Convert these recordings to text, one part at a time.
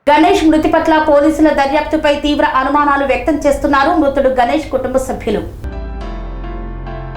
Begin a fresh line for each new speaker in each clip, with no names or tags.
గణేష్ మృతి పట్ల పోలీసుల దర్యాప్తుపై తీవ్ర అనుమానాలు వ్యక్తం చేస్తున్నారు మృతుడు గణేష్ కుటుంబ సభ్యులు.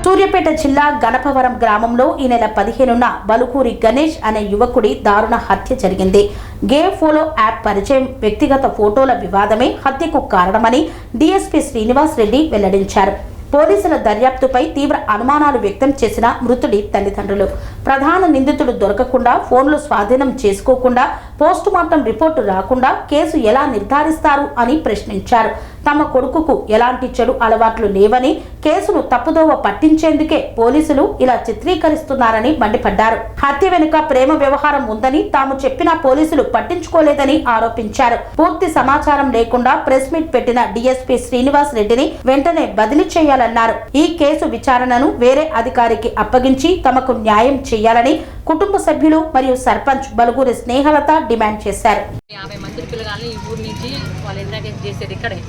సూర్యాపేట జిల్లా గణపవరం గ్రామంలో ఈ నెల 15న బలుకూరి గణేష్ అనే యువకుడి దారుణ హత్య జరిగింది. గేమ్ ఫోలో యాప్ పరిచయం, వ్యక్తిగత ఫోటోల వివాదమే హత్యకు కారణమని డీఎస్పీ శ్రీనివాస్ రెడ్డి వెల్లడించారు. పోలీసుల దర్యాప్తుపై తీవ్ర అనుమానాలు వ్యక్తం చేసిన మృతుడి తల్లిదండ్రులు ప్రధాన నిందితుడు దొరకకుండా, ఫోన్లు స్వాధీనం చేసుకోకుండా, పోస్టుమార్టం రిపోర్టు రాకుండా కేసు ఎలా నిర్ధారిస్తారు అని ప్రశ్నించారు. తమ కొడుకుకు ఎలాంటి చెడు అలవాట్లు లేవని, కేసును తప్పుదోవ పట్టించేందుకే పోలీసులు ఇలా చిత్రీకరిస్తున్నారని మండిపడ్డారు. హత్య వెనుక ప్రేమ వ్యవహారం ఉందని తాము చెప్పినా పోలీసులు పట్టించుకోలేదని ఆరోపించారు. పూర్తి సమాచారం లేకుండా ప్రెస్ మీట్ పెట్టిన డీఎస్పీ శ్రీనివాస్ రెడ్డిని వెంటనే బదిలీ చేయాలన్నారు. ఈ కేసు విచారణను వేరే అధికారికి అప్పగించి తమకు న్యాయం చేయాలని కుటుంబ సభ్యులు మరియు సర్పంచ్ బలుగురి స్నేహలత డిమాండ్ చేశారు.
50 మంది పిల్లగాళ్ళని ఈ ఊరు నుంచి వాళ్ళు ఇంట్రాగేట్ చేసేది ఇక్కడే.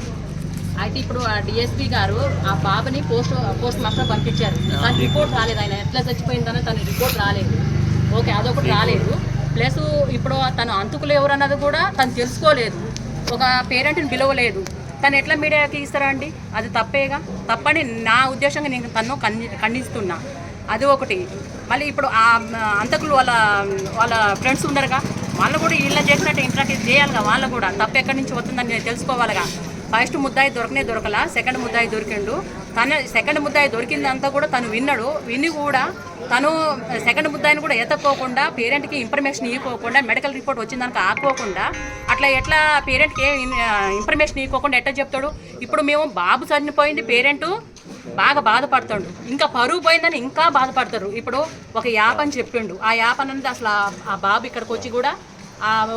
అయితే ఇప్పుడు ఆ డిఎస్పీ గారు ఆ బాబుని పోస్ట్ మాస్టర్ పంపించారు. తన రిపోర్ట్ రాలేదు. ఆయన ఎట్లా చచ్చిపోయిందనే తన రిపోర్ట్ రాలేదు. ఓకే, అదొకటి రాలేదు. ప్లస్ ఇప్పుడు తను అంతుకులు ఎవరన్నది కూడా తను తెలుసుకోలేదు. ఒక పేరెంట్ని పిలవలేదు. తను ఎట్లా మీడియాకి ఇస్తారా అండి? అది తప్పేగా. తప్పని నా ఉద్దేశంగా నేను తను ఖండిస్తున్నా. అది ఒకటి. మళ్ళీ ఇప్పుడు ఆ అంతకులు వాళ్ళ ఫ్రెండ్స్ ఉన్నారుగా, వాళ్ళు కూడా వీళ్ళ చేసినట్టు ఇంట్రాక్ట్ చేయాలిగా. వాళ్ళు కూడా తప్పు ఎక్కడి నుంచి వస్తుందని తెలుసుకోవాలిగా. ఫస్ట్ ముద్దాయి దొరకలా, సెకండ్ ముద్దాయి దొరికిండు. తను సెకండ్ ముద్దాయి దొరికిందంతా కూడా తను విని కూడా తను సెకండ్ ముద్దాయిని కూడా ఎత్తకోకుండా, పేరెంట్కి ఇన్ఫర్మేషన్ ఇవ్వకోకుండా, మెడికల్ రిపోర్ట్ వచ్చిందానికి ఆకోకుండా, అట్లా ఎట్లా పేరెంట్కి ఇన్ఫర్మేషన్ ఇవ్వకోకుండా ఎట్లా చెప్తాడు? ఇప్పుడు మేము బాబు చనిపోయింది, పేరెంటు బాగా బాధపడతాడు, ఇంకా పరువు పోయిందని ఇంకా బాధపడతారు. ఇప్పుడు ఒక యాప్ అని చెప్పిండు. ఆ యాప్ అనేది అసలు ఆ బాబు ఇక్కడికి వచ్చి కూడా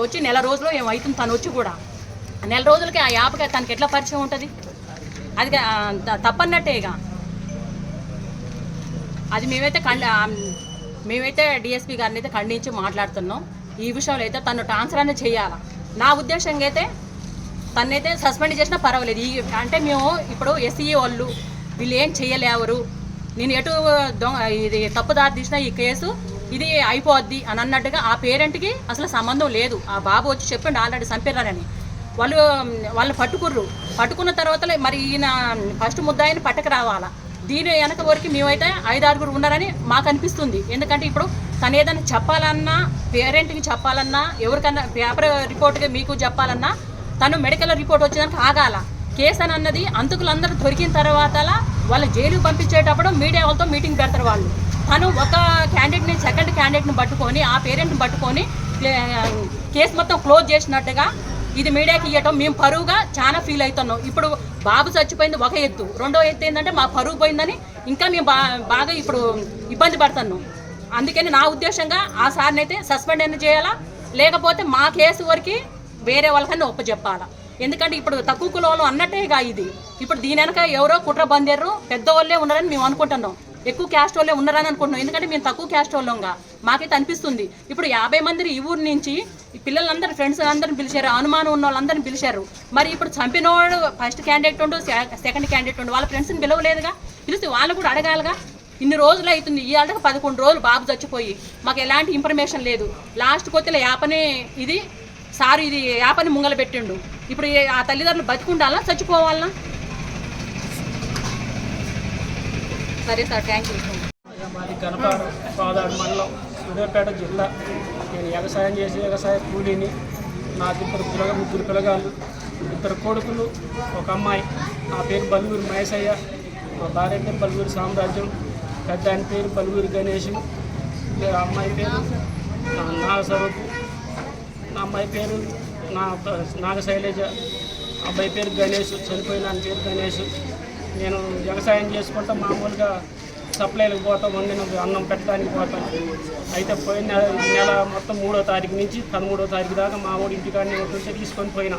వచ్చి నెల రోజులు ఏమవుతుంది. తను వచ్చి కూడా నెల రోజులకి ఆ యాప్కి తనకి ఎట్లా పరిచయం ఉంటుంది? అది తప్పన్నట్టేగా. అది మేమైతే డిఎస్పీ గారిని అయితే ఖండించి మాట్లాడుతున్నాం. ఈ విషయంలో అయితే తను ట్రాన్స్ఫర్ అనేది చేయాలి. నా ఉద్దేశంగా అయితే తనైతే సస్పెండ్ చేసినా పర్వాలేదు. అంటే మేము ఇప్పుడు ఎస్ఈ వాళ్ళు వీళ్ళు ఏం చేయలేవరు, నేను ఎటు ఇది తప్పుదారి తీసిన ఈ కేసు ఇది అయిపోద్ది అని అన్నట్టుగా ఆ పేరెంట్కి అసలు సంబంధం లేదు. ఆ బాబు వచ్చి చెప్పిండు ఆల్రెడీ చంపారని. వాళ్ళు పట్టుకున్న తర్వాత మరి ఈయన ఫస్ట్ ముద్దాయిని పట్టక రావాలా. దీని వెనక వరకు మేమైతే 5-6 ఉన్నారని మాకు అనిపిస్తుంది. ఎందుకంటే ఇప్పుడు తను ఏదైనా చెప్పాలన్నా, పేరెంట్కి చెప్పాలన్నా, ఎవరికన్నా పేపర్ రిపోర్ట్గా మీకు చెప్పాలన్నా తను మెడికల్ రిపోర్ట్ వచ్చేదానికి ఆగాల. కేసు అని అన్నది అంతకులందరూ దొరికిన తర్వాత వాళ్ళు జైలుకి పంపించేటప్పుడు మీడియా వాళ్ళతో మీటింగ్ పెడతారు వాళ్ళు. తను ఒక క్యాండిడేట్ని, సెకండ్ క్యాండిడేట్ని పట్టుకొని, ఆ పేరెంట్ని పట్టుకొని కేసు మొత్తం క్లోజ్ చేసినట్టుగా ఇది మీడియాకి ఇవ్వటం మేము పరువుగా చాలా ఫీల్ అవుతున్నాం. ఇప్పుడు బాబు చచ్చిపోయింది ఒక ఎత్తు, రెండో ఎత్తు ఏంటంటే మా పరువు పోయిందని ఇంకా మేము బాగా ఇప్పుడు ఇబ్బంది పడుతున్నాం. అందుకని నా ఉద్దేశంగా ఆ సార్ని అయితే సస్పెండ్ అయినా చేయాలా, లేకపోతే మా కేసు వరకు వేరే వాళ్ళకన్నా ఒప్పచెప్పాలా. ఎందుకంటే ఇప్పుడు తక్కువ కులంలో అన్నట్టేగా ఇది. ఇప్పుడు దీని వెనక ఎవరో కుట్ర బందేరు పెద్దవాళ్ళే ఉన్నారని మేము అనుకుంటున్నాం, ఎక్కువ క్యాస్ట్ వాళ్ళే ఉన్నారని అనుకుంటున్నాం. ఎందుకంటే మేము తక్కువ క్యాస్ట్ వాళ్ళంగా మాకైతే అనిపిస్తుంది. ఇప్పుడు 50 మంది ఈ ఊరు నుంచి పిల్లలందరూ ఫ్రెండ్స్ అందరిని పిలిచారు, అనుమానం ఉన్న వాళ్ళందరినీ పిలిచారు. మరి ఇప్పుడు చంపినవాడు ఫస్ట్ క్యాండిడేట్ ఉండు, సెకండ్ క్యాండిడేట్ ఉండు, వాళ్ళ ఫ్రెండ్స్ని పిలవలేదుగా. పిలిస్తే వాళ్ళు కూడా అడగాలిగా. ఇన్ని రోజులు అవుతుంది, ఈ ఆటకు 11 రోజులు బాబు చచ్చిపోయి మాకు ఎలాంటి ఇన్ఫర్మేషన్ లేదు. లాస్ట్ కొత్తలో యాపనే ఇది సార్ ఇది యాపని ముంగల పెట్టిండు. ఇప్పుడు ఆ తల్లిదండ్రులు బతికుండాలా, చచ్చిపోవాలనా? సరే సార్, థ్యాంక్ యూ.
మాది గణపవరం పాదాడు మండలం, సూర్యాపేట జిల్లా. నేను వ్యవసాయ కూలీని. నాకు ముగ్గురు పిల్లగాళ్ళు, 2 కొడుకులు, ఒక అమ్మాయి. నా పేరు బలుగురి మహేశయ్య, మా భార్య పేరు బలుగురి సామ్రాజ్యం, పెద్ద ఆయన పేరు బలుగురి గణేష్, అమ్మాయి పేరు నాగస్వరూపు, నా అమ్మాయి పేరు నాగశైలజ, అబ్బాయి పేరు గణేష్, చనిపోయిన ఆయన పేరు గణేష్. నేను వ్యవసాయం చేసుకుంటా మామూలుగా సప్లైలకు పోతాం, వండిన అన్నం పెట్టడానికి పోతాం. అయితే పోయిన నెల మొత్తం 3వ తారీఖు నుంచి 13వ తారీఖు దాకా మా ఊడి ఇంటికాడిని ఉంటుంటే తీసుకొని పోయినా.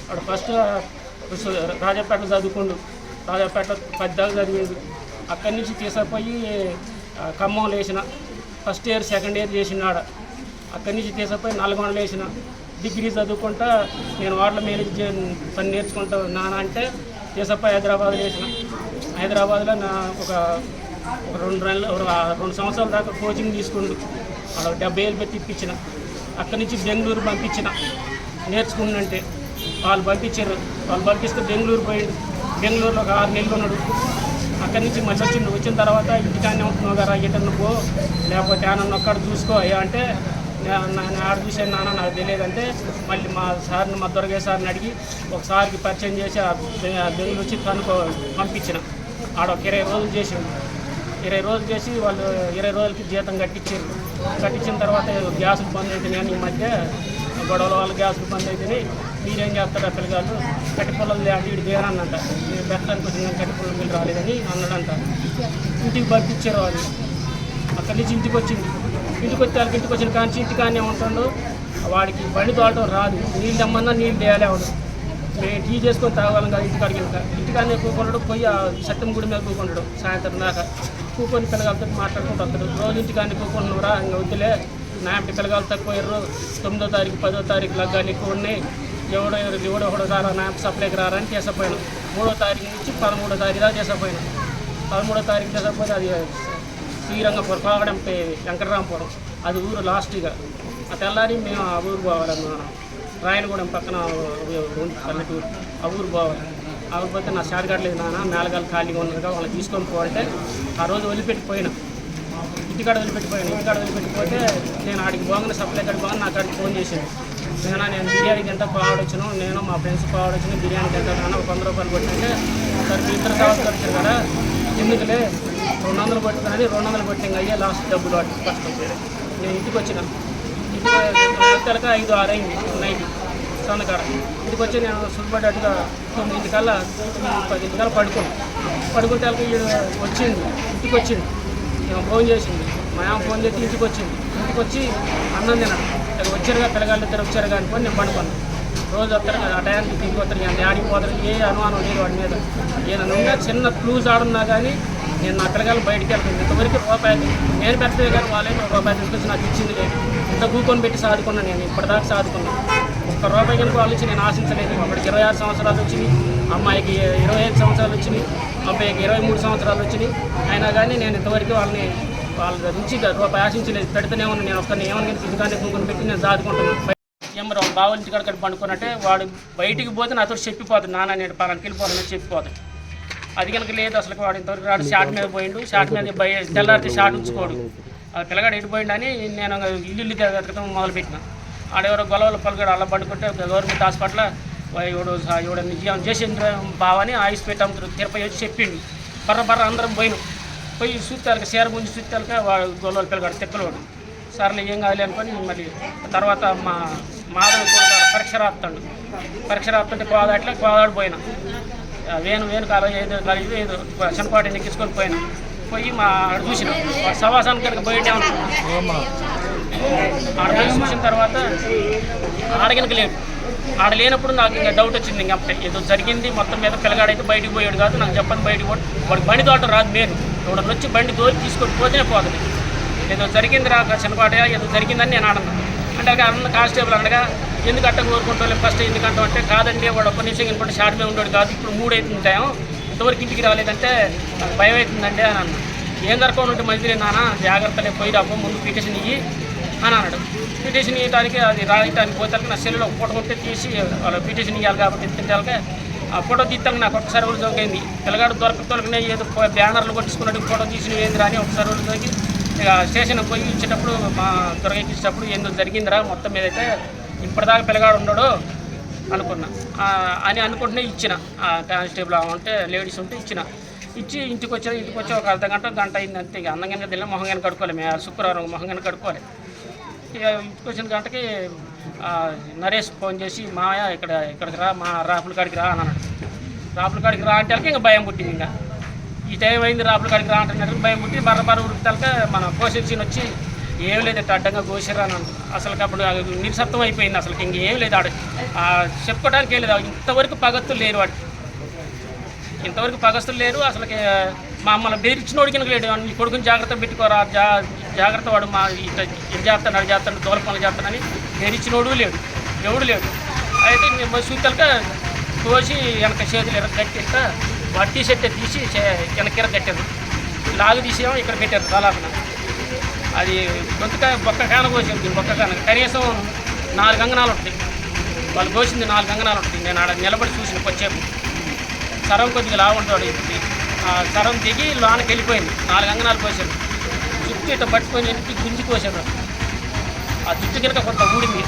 అక్కడ ఫస్ట్ రాజాపేటలో చదువుకుండు, రాజాపేట 10 దాకా చదివేది. అక్కడి నుంచి తీసుకుపోయి ఖమ్మంలో వేసిన, ఫస్ట్ ఇయర్ సెకండ్ ఇయర్ చేసినాడ. అక్కడి నుంచి తీసుకుపోయి నల్గొండలో వేసిన. డిగ్రీ చదువుకుంటా నేను వార్డుల మేనేజ్ పని నేర్చుకుంటా నాన్న అంటే తీసుకుపోయి హైదరాబాద్లో వేసిన. హైదరాబాద్లో నా ఒక 2 సంవత్సరాల దాకా కోచింగ్ తీసుకుండు. 70,000 పెట్టి ఇప్పించిన. అక్కడి నుంచి బెంగళూరు పంపించిన. నేర్చుకున్నంటే వాళ్ళు పంపించారు. వాళ్ళు పంపిస్తే బెంగళూరు పోయిండు. బెంగళూరులో ఒక 6 నెలలు ఉన్నాడు. అక్కడి నుంచి మళ్ళీ వచ్చిన తర్వాత ఇంటికానే ఉంటున్నావు కదా, ఎటన్నా పో, లేకపోతే ఏమన్నా ఒక్కడ చూసుకో అయ్యా అంటే నేను ఆడ చూసాను నాన్న నాకు తెలియదంటే మళ్ళీ మా సార్ని మా దొరగే సార్ని అడిగి ఒకసారికి పరిచయం చేసి బెంగళూరు వచ్చి తనకు పంపించిన. ఆడ ఒక 20 రోజులు చేసిండు. 20 రోజులు చేసి వాళ్ళు 20 రోజులకి జీతం కట్టించారు. కట్టించిన తర్వాత గ్యాసులు బంద్ అవుతున్నాయి అని ఈ మధ్య గొడవల వాళ్ళు గ్యాసులు బంద్ అవుతున్నాయి. మీరేం చేస్తారా పిల్లగాళ్ళు కట్టి పొలాలు అంటే ఇటు దేనంట నేను పెట్టడానికి వచ్చిన కట్టి పొలం వీళ్ళు రాలేదని అన్నాడంట. ఇంటికి పంపించారు వాళ్ళు. అక్కడి నుంచి ఇంటికి వచ్చింది. ఇంటికి వచ్చి వాళ్ళకి ఇంటికి వచ్చిన కానీ ఇంటికానే ఉంటాడు. వాడికి బండి తోడటం రాదు. నీళ్ళు తెమ్మన్నా నీళ్ళు తేయాలి అవడు. మేము టీ చేసుకొని తాగలం కదా ఇంటికాడికి వెళ్తా. ఇంటికానే కూకుంటాడు. పోయి ఆ సత్యం గుడి మీద కూకుంటాడు సాయంత్రం దాకా. కూకొని పిల్లగాలతో మాట్లాడుకుంటూ వస్తాడు. రోజు ఇంటికాన్ని కూకుంటున్నారా ఇంకా వద్దులే నా పిల్లగాలు తక్కువ 9వ తారీఖు 10వ తారీఖు లగ్గాలు ఎక్కువ ఉన్నాయి. ఎవడో రారా నా సప్లైకి రారా అని చేసపోయాను. 3వ తారీఖు నుంచి 13వ తారీఖు దాకా చేసపోయాను. 13వ తారీఖు చేసకపోతే అది శ్రీరంగపురం పాగడం వెంకటరామపురం అది ఊరు లాస్ట్గా. ఆ తెల్లారి మేము ఆ ఊరు పోవాలన్నా రాయనగూడెం పక్కన పల్లెటూరు ఆ ఊరు పోవాలి. ఆ ఊరు పోతే నా షార్ట్కట్లేదు నాన్న మేళగాలు ఖాళీగా ఉన్నదిగా వాళ్ళని తీసుకొని పోవాలంటే ఆ రోజు వదిలిపెట్టిపోయినా. ఇంటికాడ వదిలిపెట్టిపోతే నేను ఆడికి పోగానే సప్లై కాడికి పోగానే నాకు ఆడికి ఫోన్ చేసింది. నేను బిర్యానీకి ఎంత పావడొచ్చాను, నేను మా ఫ్రెండ్స్ పావడొచ్చిన బిర్యానీకి ఎంత నాన్న 100 రూపాయలు కొట్టింటే సార్ ఇద్దరు కావాలి వచ్చారు కదా ఎందుకులే 200 కొట్టుకున్నది 200 కొట్టింగ్ అయ్యే లాస్ట్ డబ్బులు వాటి ఫస్ట్ నేను ఇంటికి వచ్చిన. ఇంటికి వచ్చాక 5-6 అయింది నైట్ సన్నకాడ. ఇంటికి వచ్చి నేను సుబ్బడ్డట్టుగా 9 కల్లా 10 కల్లా పడుకుంటే వచ్చింది. ఇంటికి వచ్చింది. మేము ఫోన్ చేసింది. మా అమ్మ ఫోన్ చేసి ఇంటికి వచ్చింది. ఇంటికి వచ్చి అన్నం తిన్నాను. వచ్చారుగా పిల్లగాళ్ళు ఇద్దరు వచ్చారు కానీ నేను పండుకున్నాను. రోజు వస్తారు కదా ఆ టయానికి తిరిగి వస్తారు. నేను ఆడిపోతారు ఏ అనుమానం లేదు వాడి మీద. ఏదైనా చిన్న క్లూజ్ ఆడున్నా కానీ నేను నా పిల్లగాళ్ళు బయటికి వెళ్తాను. ఇంతవరకు రూపాయి నేను పెడితే కానీ వాళ్ళే రూపాయి తీసుకొచ్చి నాకు ఇచ్చింది లేదు. ఇంత కూకొని పెట్టి సాదుకున్నాను. నేను ఇప్పటిదాకా సాదుకున్నాను. ₹1 కనుక వాళ్ళు వచ్చి నేను ఆశించలేదు. ఒకటికి 26 సంవత్సరాలు వచ్చినాయి, అమ్మాయికి 25 సంవత్సరాలు వచ్చినాయి, అబ్బాయికి 23 సంవత్సరాలు వచ్చినాయి. అయినా కానీ నేను ఇంతవరకు వాళ్ళ నుంచి రూపాయి ఆశించలేదు. పెడితేనే ఉన్నాను. నేను ఒక్కరిని ఏమని ఇంటికానే కూకొని పెట్టి నేను సాదుకుంటున్నాను. ఏమో బావుల ఇంటికాడ పండుకున్నట్టే వాడు బయటికి పోతే నాతో చెప్పిపోతాడు నాన్న నేను పలానికి వెళ్ళిపోతానని చెప్పిపోతాడు. అది కనుక లేదు అసలు వాడు ఇంతవరకు రాడు. షార్ట్ మీద పోయిండు. షార్ట్ మీద తెల్లారితే షార్ట్ ఉంచుకోడు. పిల్లగాడు ఎడిపోయిండు అని నేను ఇల్లు వెతకడం మొదలుపెట్టిన. ఆడెవరో గొలవల పలుగాడు అలా పండుకుంటే గవర్నమెంట్ హాస్పిటల్ ఎవడు నిజం చేసిండ్రు బావని ఆయుష్ పెట్టాము తిరుపతి వచ్చి చెప్పిండు. బర్ర అందరం పోయి చూస్తాక చీర గుంజి చూస్తాక వాడు గొలవల పిల్లగాడు తిప్పలేవాడు. సర్లే ఏం కావాలి అనుకొని మళ్ళీ తర్వాత మా మాధవ కూడా పరీక్ష రాస్తుంటే కోదాడు పోయినా. వేణు కాలేజ్ ఏదో చనపాటి ఎక్కించుకొని పోయి మా ఆడ చూసిన వాడు సవాసానికి కనుక పోయిండే ఆడ చూసిన తర్వాత ఆడగనక లేడు. ఆడ లేనప్పుడు నాకు ఇంకా డౌట్ వచ్చింది. ఇంకా ఏదో జరిగింది మొత్తం మీద. పిల్లగాడైతే బయటికి పోయాడు కాదు నాకు చెప్పని బయటికి వాడు బండి తోట రాదు. నేను ఎవడన్నా వచ్చి బండి దోలి తీసుకొని పోతేనే పోతుంది. ఏదో జరిగింది చిన్నపాట ఏదో జరిగిందని నేను అన్నాను. అంటే అన్న కానిస్టేబుల్ అనగా ఎందుకు అట్ట కోరుకుంటాం ఫస్ట్ ఎందుకంటాం అంటే కాదండి వాడు ఒక్క నిమిషం ఇంకోటి షార్ట్ మీద ఉండడు కాదు ఇప్పుడు 3 అవుతుంటాం ఇంతవరకు ఇంటికి రాలేదంటే నాకు భయం అవుతుందండి అని అన్న. ఏం జరగకుండా ఉంటే మంచిది నాన్న జాగ్రత్తలే పోయి రాపో ముందు పిటిషన్ ఇయ్యి అని అన్నాడు. పిటిషన్ ఇవ్వడానికి అది రాయటానికి పోతే నా సెల్లులో ఫోటో ఉంటే తీసి వాళ్ళు పిటిషన్ ఇవ్వాలి కాబట్టి తింటాక ఆ ఫోటో తీస్తాక నాకు ఒకసారి కూడా జోకైంది. పిల్లగాడు దొరకతోలకనే ఏదో బ్యానర్లు కొట్టించుకున్నట్టు ఫోటో తీసి ఏంది రాని ఒకసారి కూడా జోకి ఇక స్టేషన్కి పోయి ఇచ్చేటప్పుడు మా దొరకకి ఇచ్చేటప్పుడు ఏందో జరిగిందిరా మొత్తం మీద అయితే ఇప్పటిదాకా పిల్లగాడు ఉన్నాడు అనుకున్నా అని అనుకుంటూనే ఇచ్చిన. కానిస్టేబుల్ ఉంటే లేడీస్ ఉంటే ఇచ్చి ఇంటికి వచ్చి ఒక గంట అయింది అంతే. ఇక అందంగా తిన్నా మొహంగానే కడుక్కోవాలి. మేము శుక్రవారం మొహంగానే కడుక్కోవాలి. ఇక ఇంటికి వచ్చిన గంటకి నరేష్ ఫోన్ చేసి మాయ ఇక్కడికి రా మా రాపుల కాడికి రా అని అన్నాడు. రాపుల కాడికి రా అంటే ఇంకా భయం పుట్టింది. ఇంకా ఈ టైం అయింది రాపుల కాడికి రా అంటే భయం పుట్టి బర్ర ఉడికితే మన కోసిన సీన్ వచ్చి ఏం లేదు అడ్డంగా కోసిరా అని అంటారు. అసలు అప్పుడు నిరసత్వం అయిపోయింది. అసలు ఇంకేం లేదు ఆడ చెప్పుకోవడానికి ఏం లేదు. ఇంతవరకు పగత్తులు లేరు వాడికి. ఇంతవరకు పగస్తులు లేరు అసలుకి. మమ్మల్ని బెదిరించినోడికి లేడు. నీ కొడుకుని జాగ్రత్త పెట్టుకోరా జాగ్రత్త వాడు మా ఇది చేస్తాను అది చేస్తాను దోల పనులు చేస్తానని బెదిరించినోడు లేడు ఎవడు లేడు. అయితే సూతలక కోసి వెనక చేతులు ఎరగ కట్టిస్తా వాడు టీషర్ట్ తీసి వెనక ఎరగ కట్టారు. లాగు తీసేమో ఇక్కడ పెట్టారు తలాపన. అది బొక్క కాన కోసింది. బొక్క కాన కనీసం 4 అంగనాలు ఉంటాయి. వాళ్ళు కోసింది 4 అంగనాలు ఉంటుంది. నేను ఆడ నిలబడి చూసిన కొచ్చేపు సరం కొద్దిగా లావు ఉంటాడు. ఇప్పుడు ఆ సరం దిగి లోనకి వెళ్ళిపోయింది. 4 అంగనాలు కోసారు. చుట్టూ ఇట్లా పట్టుకొని ఇంటికి గుంజి కోసారు. ఆ జుట్టు కనుక కొంత ఊడింది.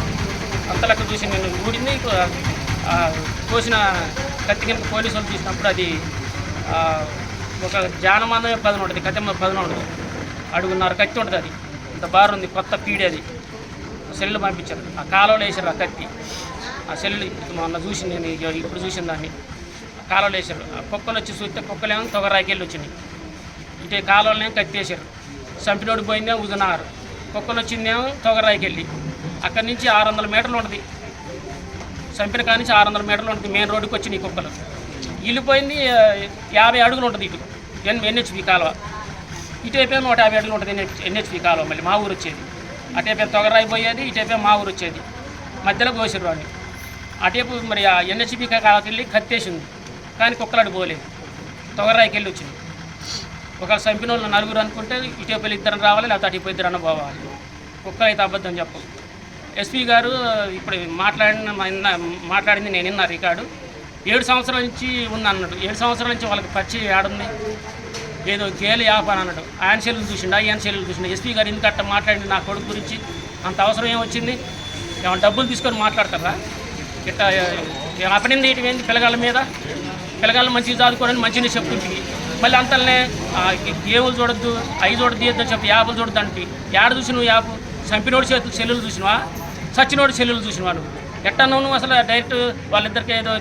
అంతలెక్క చూసి నేను ఊడింది. కోసిన కత్తి కనుక పోలీసు వాళ్ళు తీసినప్పుడు అది ఒక జానమానమే 10 ఉంటుంది, కత్తెమ్మ 10 ఉంటుంది. 1.5 అడుగు కత్తి ఉంటుంది. అది ఇంత బారు ఉంది, కొత్త పీడి. అది సెల్లు పంపించారు. ఆ కాలువలో వేసారు ఆ కత్తి. ఆ సెల్లు మొన్న చూసి నేను ఇప్పుడు చూసిన దాన్ని కాలువలో వేసారు. ఆ కుక్కలు వచ్చి చూస్తే కుక్కలేమో తొగరాయికెళ్ళి వచ్చినాయి. ఇటే కాలువలనేమో కత్తి వేసారు. సంపినోడు పోయిందేమో ఉజనారు. కుక్కలు వచ్చిందేమో తొగరాయికెళ్ళి. అక్కడి నుంచి 600 మీటర్లు ఉంటుంది. సంపిన కాడి నుంచి 600 మీటర్లు ఉంటుంది. మెయిన్ రోడ్డుకి వచ్చినాయి కుక్కలు. ఇల్లిపోయింది 50 అడుగులు ఉంటుంది. ఇటు ఎన్హెచ్పి కాలువ. ఇటైపోయి 150 అడుగులు ఉంటుంది ఎన్హెచ్పి కాలువ. మళ్ళీ మా ఊరు వచ్చేది. అటైపోయి తొగరాయి పోయేది, ఇటైపోయి మా ఊరు వచ్చేది. మధ్యలో కోసారు వాడిని. అటేపు మరి ఆ ఎన్హెచ్పి కాలువకి వెళ్ళి కత్తేసింది. కానీ కుక్కలాడి పోలేదు, తొగరాయికి వెళ్ళి వచ్చింది. ఒకవేళ సంపిన వాళ్ళు 4 అనుకుంటే ఇటేపు వెళ్ళి 2 రావాలి, లేకపోతే అటు 2 పోవాలి. కుక్కలు అయితే అబద్ధం చెప్పవు. ఎస్పీ గారు ఇప్పుడు మాట్లాడింది నేను విన్నా రికార్డు. 7 సంవత్సరాల నుంచి ఉంది అన్నాడు. 7 సంవత్సరాల నుంచి వాళ్ళకి పచ్చి ఆడుంది. ఏదో గేలు యాపని అన్నాడు. ఆయన సెల్లులు చూసిండు, ఆయన సెల్లులు చూసిండు. ఎస్పీ గారు ఎందుకు అట్ట మాట్లాడింది నా కొడుకు గురించి? అంత అవసరం ఏమొచ్చింది? ఏమైనా డబ్బులు తీసుకొని మాట్లాడతారా? ఇట్లా అపనింది ఏంటి పిల్లగాళ్ళ మీద? పిల్లగాళ్ళు మంచిగా చదువుకోవడానికి మంచిగా చెప్తుంది. మళ్ళీ అంతలనే గేములు చూడొద్దు, అవి చూడద్దు, ఇద్దని చెప్పి యాపులు చూడద్దు అంటే ఏడ చూసినావు? యాపు చంపినోడి చేతులు సెల్లులు చూసినవా? సచ్చినోడి సెల్లులు చూసినవా? నువ్వు ఎట్టా నువ్వు అసలు డైరెక్ట్ వాళ్ళిద్దరికి ఏదో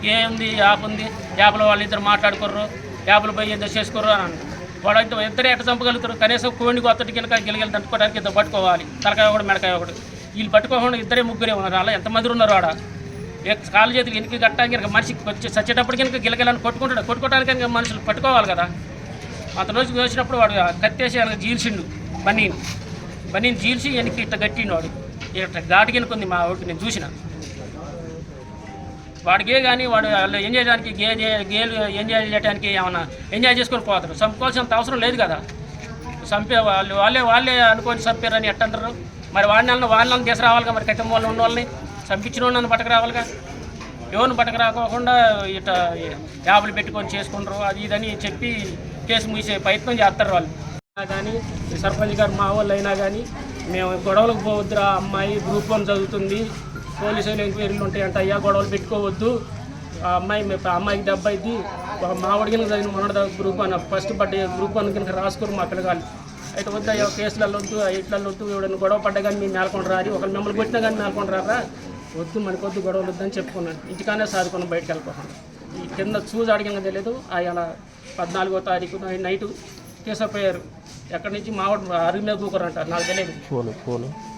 గే ఉంది, యాప్ ఉంది, యాప్లో వాళ్ళిద్దరు మాట్లాడుకోర్రు, యాప్లు పోయి ఏదో చేసుకోరు అని అన్నాడు. వాడు ఇద్దరు ఎట్ట చంపగలుగుతారు? కనీసం కోడికి ఒత్తటి కనుక గిలగిలి దంటుకోవడానికి ఇద్దరు పట్టుకోవాలి. తలకాయ ఒకటి మెడకాయ ఒకటి. వీళ్ళు పట్టుకోకుండా 2 ముగ్గురే ఉన్నారు. అలా ఎంతమంది ఉన్నారు ఆడ? కాలు చేతులు వెనక్కి కట్టడానికి కనుక మనిషికి వచ్చి చచ్చేటప్పటికి కనుక గిలగిలని కొట్టుకోవడానికి కనుక మనుషులు పట్టుకోవాలి కదా. అంత రోజుకి వచ్చినప్పుడు వాడు కత్తేసి కనుక జీల్చిండు. బన్నీని జీల్చి వెనక్కి ఇట్లా కట్టిండు. వాడు ఇట్లా ఘాటు కినుకుంది మా వాడికి. నేను చూసిన వాడికే కానీ వాడు ఎంజాయ్ చేయడానికి గేలు ఎంజాయ్ చేయడానికి ఏమన్నా ఎంజాయ్ చేసుకొని పోతారు. చంపుకోవాల్సినంత అవసరం లేదు కదా. చంపే వాళ్ళే అనుకొని చంపారని ఎట్టంటారు? మరి వాళ్ళని తీసుకురావాలిగా. మరి కట్టెం వాళ్ళు ఉన్న వాళ్ళని చంపించిన నన్ను పట్టకు రావాలిగా. ఎవరిని పట్టకు రాకోకుండా ఇట్లా యాబులు పెట్టుకొని చేసుకుంటారు. అది ఇదని చెప్పి కేసు మూసే ప్రయత్నం చేస్తారు వాళ్ళు. కానీ సర్పంచ్ గారు మా వాళ్ళు అయినా కానీ మేము గొడవలకు పోవద్దురా, అమ్మాయి గ్రూప్ 1 చదువుతుంది, పోలీసులు ఎంక్వైరీలు ఉంటాయంట, అయ్యా గొడవలు పెట్టుకోవద్దు, ఆ అమ్మాయికి దెబ్బ అయింది, మా వాడికి చదివిన మొన్నటి గ్రూప్ 1 ఫస్ట్ బర్త్డే గ్రూప్ 1 కనుక రాసుకోరు మా పిల్లగాళ్ళు. అయితే వద్దు అయ్యా కేసులలో వద్దు, ఇట్లలో వద్దు, ఎవడన్నా గొడవ పడ్డా కానీ మేము మేల్కొని రారి, ఒకరు మిమ్మల్ని కొట్టినా కానీ మేల్కొని రారా, వద్దు మనకొద్దు గొడవలు వద్దని చెప్పుకున్నాను. ఇంటికానే సాదుకున్నాను బయటకు వెళ్ళిపోతాను. ఈ కింద చూసి అడిగిన తెలియదు. ఆయన 14వ తారీఖు నైటు కేసపోయారు. ఎక్కడి నుంచి మావాడు అరుగు మీద కూకురంట, నాకు తెలియదు.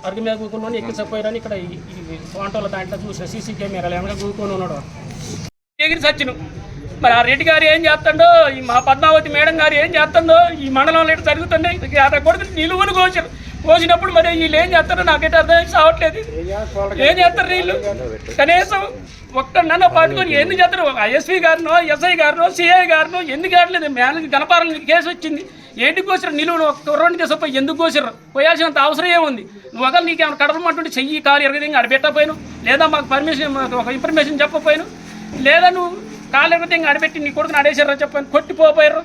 అరుగు మీద కూకున్నాను ఎక్కిసపోయారని ఇక్కడ ఈ ఫోటోల దాంట్లో చూసిన సీసీ కెమెరాలు వెనక కూకొని ఉన్నాడు. ఎగిరి సచ్చిను. మరి ఆ రెడ్డి గారు ఏం చేస్తాడో, ఈ మా పద్మావతి మేడం గారు ఏం చేస్తుందో, ఈ మండలంలో ఎటు జరుగుతున్నాయి అక్కడ కొడుకు నిలువును కోసినప్పుడు మరి వీళ్ళు ఏం చేస్తారో నాకైతే అర్థం కావట్లేదు. ఏం చేస్తారు వీళ్ళు? కనీసం ఒక్కడన్నా పట్టుకొని ఎందుకు చేస్తారు? ఎస్పీ గారినో, ఎస్ఐ గారినో, సిఐ గారినో ఎందుకు కావట్లేదు? మేనేజ్ గణపాలని కేసు వచ్చింది, ఏంటి కోసారు? నిలువును ఒక్క 2 తీసుకుపోయి ఎందుకు కోసారు? పోయాల్సినంత అవసరం ఏముంది? నువ్వు ఒకళ్ళు నీకేమైనా కడపమంటుంటే చెయ్యి కాలు ఎరగదింగా అడబెట్టకపోయాను, లేదా మాకు పర్మిషన్ ఒక ఇన్ఫర్మేషన్ చెప్పకపోయాను, లేదా నువ్వు కాలు ఎరగదింగా అడబెట్టి నీ కొడుకుని అడేసారో చెప్పాను, కొట్టిపోయారు.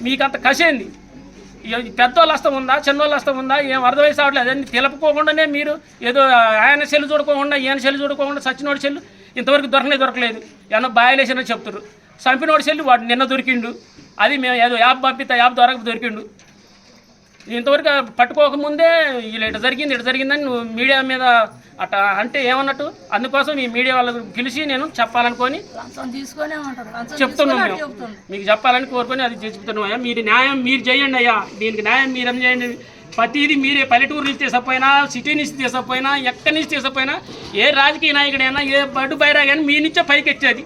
మీకు అంత కసేంది? పెద్దవాళ్ళు వస్తా ఉందా, చిన్నవాళ్ళు వస్తా ఉందా? ఏం అర్థమై సావట్లేదు. అదని తెలుపుకోకుండానే మీరు ఏదో ఆయన సెల్లు చూడకోకుండా, ఈయన సెల్లు చూడకోకుండా సచ్చినోడి సెల్లు ఇంతవరకు దొరకలేదు. ఏమన్నా బాయలేసిన చెప్తారు. చంపినోడి సెల్లు వాడు నిన్న దొరికిండు. అది మేము ఏదో యాప్ పంపితే యాప్ ద్వారా దొరికిండు. ఇంతవరకు పట్టుకోకముందే ఇలా ఇటు జరిగిందని నువ్వు మీడియా మీద అట్ట అంటే ఏమన్నట్టు? అందుకోసం ఈ మీడియా వాళ్ళకు పిలిచి నేను చెప్పాలనుకొని చెప్తున్నాం. మేము మీకు చెప్పాలని కోరుకొని అది చెప్తున్నాం. అయ్యా మీరు న్యాయం మీరు చేయండి. అయ్యా దీనికి న్యాయం మీరేం చేయండి. ప్రతిదీ మీరే పల్లెటూరు నుంచి తీసపోయినా, సిటీ నుంచి తీసపోయినా, ఎక్కడి నుంచి తీసపోయినా, ఏ రాజకీయ నాయకుడైనా, ఏ బడ్డు బైరా కానీ మీ నుంచే పైకి ఎచ్చేది.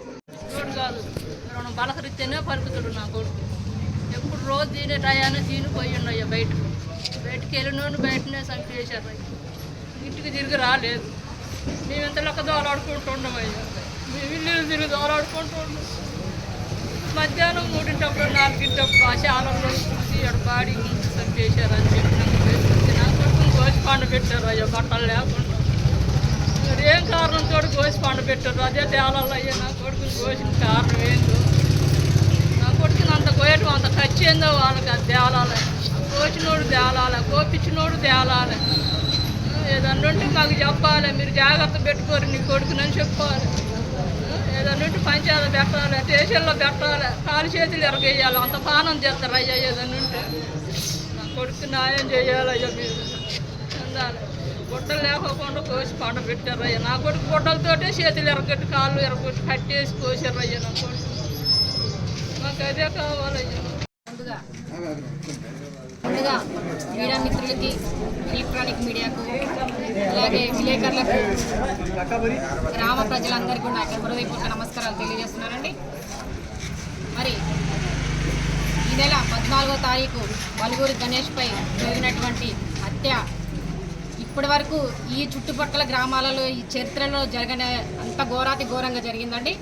బలకరిస్తేనే పలుకుతాడు నా కొడుకు. ఎప్పుడు రోజు తినే టయాన్ని తినిపోయి ఉన్నాయ్యా. బయటకు వెళ్ళినోడు బయటనే చంపేశారు. ఇంటికి తిరిగి రాలేదు. మేము ఎంత లెక్క దోలాడుకుంటున్నామయ్యా. మేము ఇల్లు తిరిగి దోలాడుకుంటున్నాం. మధ్యాహ్నం 3 4 ఆ శాలలో చూసి బాడీ చంపేశారు అని చెప్పి నాకు కొడుకుని కోసి పండు పెట్టారు. అయ్యో బట్టలు లేకుండా ఏం కారణంతో కోసి పండబెట్టారు? అదే తేలాలి అయ్యా, నా కొడుకుని కోసిన కారణం ఏందో, నా కొడుకుని అంత కోయటం అంత ఖర్చు ఏందో వాళ్ళకి అది తేలాలి. కోసినోడు తేలాలి, కోపించినోడు తేలాలి. ఏదన్నా ఉంటే మాకు చెప్పాలి, మీరు జాగ్రత్త పెట్టుకోరు నీ కొడుకునని చెప్పాలి. ఏదన్నా ఉంటే పంచాయతీ పెట్టాలి, స్టేషన్లో పెట్టాలి, కాలు చేతులు ఎరగేయాలి. అంత పానం చేస్తారు అయ్యా. ఏదన్నా ఉంటే నా కొడుకు న్యాయం చేయాలయ్యా, మీరు అందాలి. గుడ్డలు లేకోకుండా కోసి పండ పెట్టారయ్యా. నా కొడుకు గుడ్డలతోటే చేతులు ఎరగొట్టి కాళ్ళు ఎరగొట్టి కట్టేసి కోసారయ్యా. నా కొడుకు మాకు అదే కావాలయ్యా.
ముందుగా మీడియా మిత్రులకి, ఎలక్ట్రానిక్ మీడియాకు, అలాగే విలేకరులకు, గ్రామ ప్రజలందరికీ నా హృదయపూర్వక నమస్కారాలు తెలియజేస్తున్నానండి. మరి ఈ నెల 14వ తారీఖు బలుగూరి గణేష్పై జరిగినటువంటి హత్య ఇప్పటి వరకు ఈ చుట్టుపక్కల గ్రామాలలో ఈ చరిత్రలో జరగని అంత ఘోరాతి ఘోరంగా జరిగిందండి.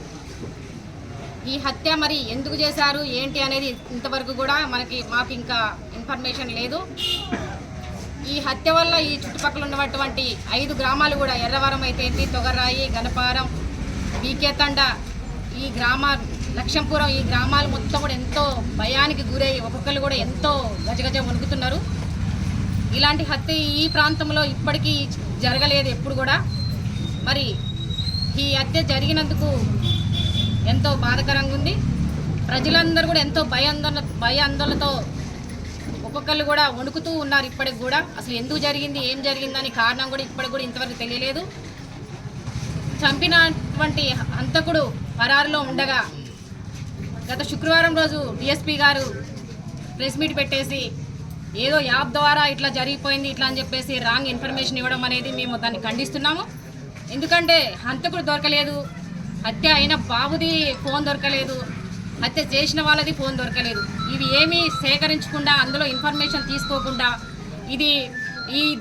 ఈ హత్య మరి ఎందుకు చేశారు ఏంటి అనేది ఇంతవరకు కూడా మాకు ఇంకా ఇన్ఫర్మేషన్ లేదు. ఈ హత్య వల్ల ఈ చుట్టుపక్కల ఉన్నటువంటి 5 గ్రామాలు కూడా ఎర్రవరం అయితే ఏంటి, తొగర్రాయి, గణపారం, బీకేతండ, ఈ లక్ష్యంపురం, ఈ గ్రామాలు మొత్తం కూడా ఎంతో భయానికి గురై ఒక్కొక్కరు కూడా ఎంతో గజగజ వణుకుతున్నారు. ఇలాంటి హత్య ఈ ప్రాంతంలో ఇప్పటికీ జరగలేదు ఎప్పుడు కూడా. మరి ఈ హత్య జరిగినందుకు ఎంతో బాధాకరంగా ఉంది. ప్రజలందరూ కూడా ఎంతో భయాందోళనతో ఒక్కొక్కరు కూడా వణుకుతూ ఉన్నారు ఇప్పటికి కూడా. అసలు ఎందుకు జరిగింది, ఏం జరిగిందని కారణం కూడా ఇప్పటికి కూడా ఇంతవరకు తెలియలేదు. చంపినటువంటి హంతకుడు పరారులో ఉండగా గత శుక్రవారం రోజు డిఎస్పీ గారు ప్రెస్ మీట్ పెట్టేసి ఏదో యాప్ ద్వారా ఇట్లా జరిగిపోయింది ఇట్లా అని చెప్పేసి రాంగ్ ఇన్ఫర్మేషన్ ఇవ్వడం అనేది మేము దాన్ని ఖండిస్తున్నాము. ఎందుకంటే హంతకుడు దొరకలేదు, హత్య అయిన బాబుది ఫోన్ దొరకలేదు, హత్య చేసిన వాళ్ళది ఫోన్ దొరకలేదు. ఇవి ఏమీ సేకరించకుండా, అందులో ఇన్ఫర్మేషన్ తీసుకోకుండా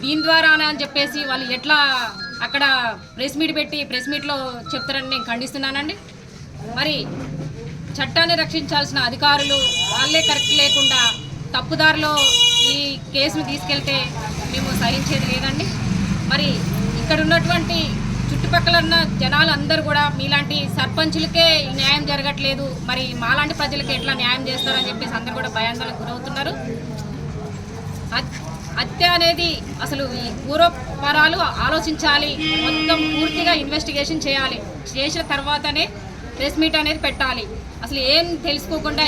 దీని ద్వారానే అని చెప్పేసి వాళ్ళు ఎట్లా అక్కడ ప్రెస్ మీట్ పెట్టి ప్రెస్ మీట్లో చెప్తారని నేను ఖండిస్తున్నానండి. మరి చట్టాన్ని రక్షించాల్సిన అధికారులు వాళ్ళే కరెక్ట్ లేకుండా తప్పుదారిలో ఈ కేసును తీసుకెళ్తే మేము సహించేది లేదండి. మరి ఇక్కడ ఉన్నటువంటి చుట్టుపక్కల ఉన్న జనాలు అందరూ కూడా మీలాంటి సర్పంచులకే న్యాయం జరగట్లేదు, మరి మాలాంటి ప్రజలకి ఎట్లా న్యాయం చేస్తారని చెప్పేసి అందరూ కూడా భయాందోళనకు గురవుతున్నారు. హత్య అనేది అసలు ఈ పూర్వపరాలు ఆలోచించాలి, మొత్తం పూర్తిగా ఇన్వెస్టిగేషన్ చేయాలి. చేసిన తర్వాతనే ప్రెస్ మీట్ అనేది పెట్టాలి. అసలు ఏం తెలుసుకోకుండా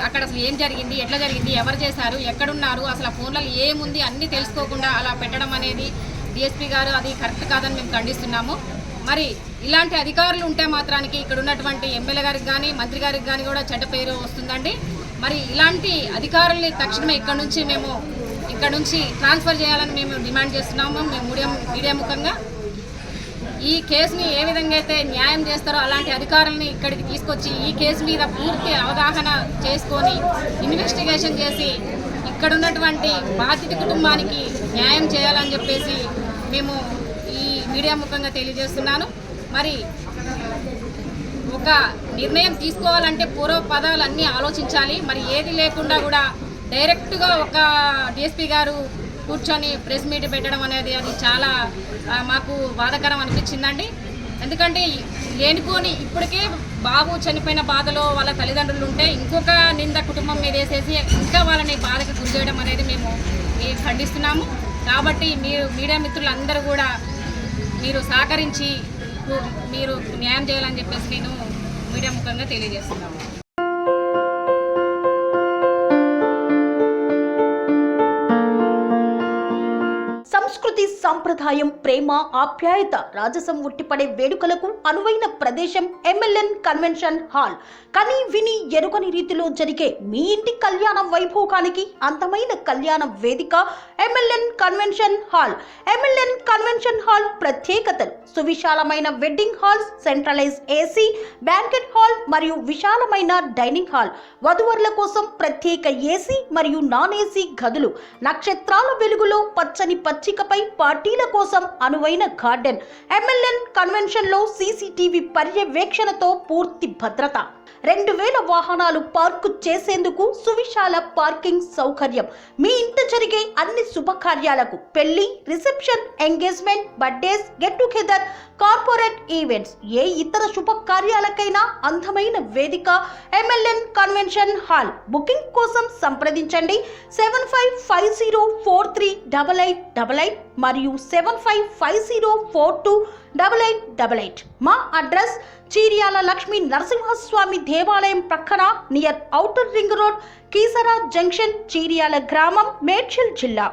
అక్కడ అసలు ఏం జరిగింది, ఎట్లా జరిగింది, ఎవరు చేశారు, ఎక్కడున్నారు, అసలు ఆ ఫోన్లలో ఏముంది అన్నీ తెలుసుకోకుండా అలా పెట్టడం అనేది డిఎస్పీ గారు అది కరెక్ట్ కాదని మేము ఖండిస్తున్నాము. మరి ఇలాంటి అధికారులు ఉంటే మాత్రానికి ఇక్కడ ఉన్నటువంటి ఎమ్మెల్యే గారికి కానీ మంత్రి గారికి కానీ కూడా చెడ్డ పేరు వస్తుందండి. మరి ఇలాంటి అధికారుల్ని తక్షణమే ఇక్కడ నుంచి ట్రాన్స్ఫర్ చేయాలని మేము డిమాండ్ చేస్తున్నాము. మేము మీడియా ముఖంగా ఈ కేసుని ఏ విధంగా అయితే న్యాయం చేస్తారో అలాంటి అధికారులని ఇక్కడికి తీసుకొచ్చి ఈ కేసు మీద పూర్తి అవగాహన చేసుకొని ఇన్వెస్టిగేషన్ చేసి ఇక్కడ ఉన్నటువంటి బాధిత కుటుంబానికి న్యాయం చేయాలని చెప్పేసి మేము ఈ మీడియా ముఖంగా తెలియజేస్తున్నాను. మరి ఒక నిర్ణయం తీసుకోవాలంటే పూర్వపదాలన్నీ ఆలోచించాలి. మరి ఏది లేకుండా కూడా డైరెక్ట్గా ఒక డిఎస్పీ గారు కూర్చొని ప్రెస్ మీట్ పెట్టడం అనేది అది చాలా మాకు బాధాకరం అనిపించిందండి. ఎందుకంటే లేనిపోని ఇప్పటికే బాబు చనిపోయిన బాధలో వాళ్ళ తల్లిదండ్రులు ఉంటే ఇంకొక నింద కుటుంబం మీద వేసేసి ఇంకా వాళ్ళని బాధకు గురి చేయడం అనేది మేము ఖండిస్తున్నాము. కాబట్టి మీడియా మిత్రులందరూ కూడా మీరు సహకరించి మీరు న్యాయం చేయాలని చెప్పేసి నేను మీడియా ముఖంగా తెలియజేస్తున్నాము.
సంస్కృతి, సంప్రదాయం, ప్రేమ, ఆప్యాయత, రాజసం ఉట్టిపడే వేడుకలకు అనువైన ప్రదేశం ఎంఎల్ఎన్ కన్వెన్షన్ హాల్. కని విని ఎరుగని రీతిలో జరిగే మీ ఇంటి కళ్యాణ వైభోగానికి అందమైన కళ్యాణ వేదిక MLN convention hall. MLN convention hall ప్రత్యేకతలు: సువిశాలమైన wedding halls, centralise AC banquet hall మరియు విశాలమైన డైనింగ్ హాల్, వధువరుల కోసం ప్రత్యేక ఏసీ మరియు నాన్ ఏసీ గదులు, నక్షత్రాల వెలుగులో పచ్చని పచ్చికపై పార్టీల కోసం అనువైన గార్డెన్. ఎంఎల్ఎన్ కన్వెన్షన్ లో సీసీటీవీ పర్యవేక్షణతో పూర్తి భద్రత. 2000 వాహనాలు పార్కు చేసేందుకు సువిశాల పార్కింగ్ సౌకర్యం. మీ ఇంట జరిగే అన్ని శుభకార్యాలకు, పెళ్లి, reception, engagement, birthdays, get together, corporate events, ఏ ఇతర శుభకార్యాలకైనా అందమైన వేదిక MLN కన్వెన్షన్ హాల్. బుకింగ్ కోసం సంప్రదించండి 7550438888 మరియు 7550428888. మా అడ్రస్ చీర్యాల లక్ష్మీ నరసింహస్వామి దేవాలయం ప్రక్కన near outer ring road, Keesara junction, Cheeryal గ్రామం, మేడ్చల్ జిల్లా.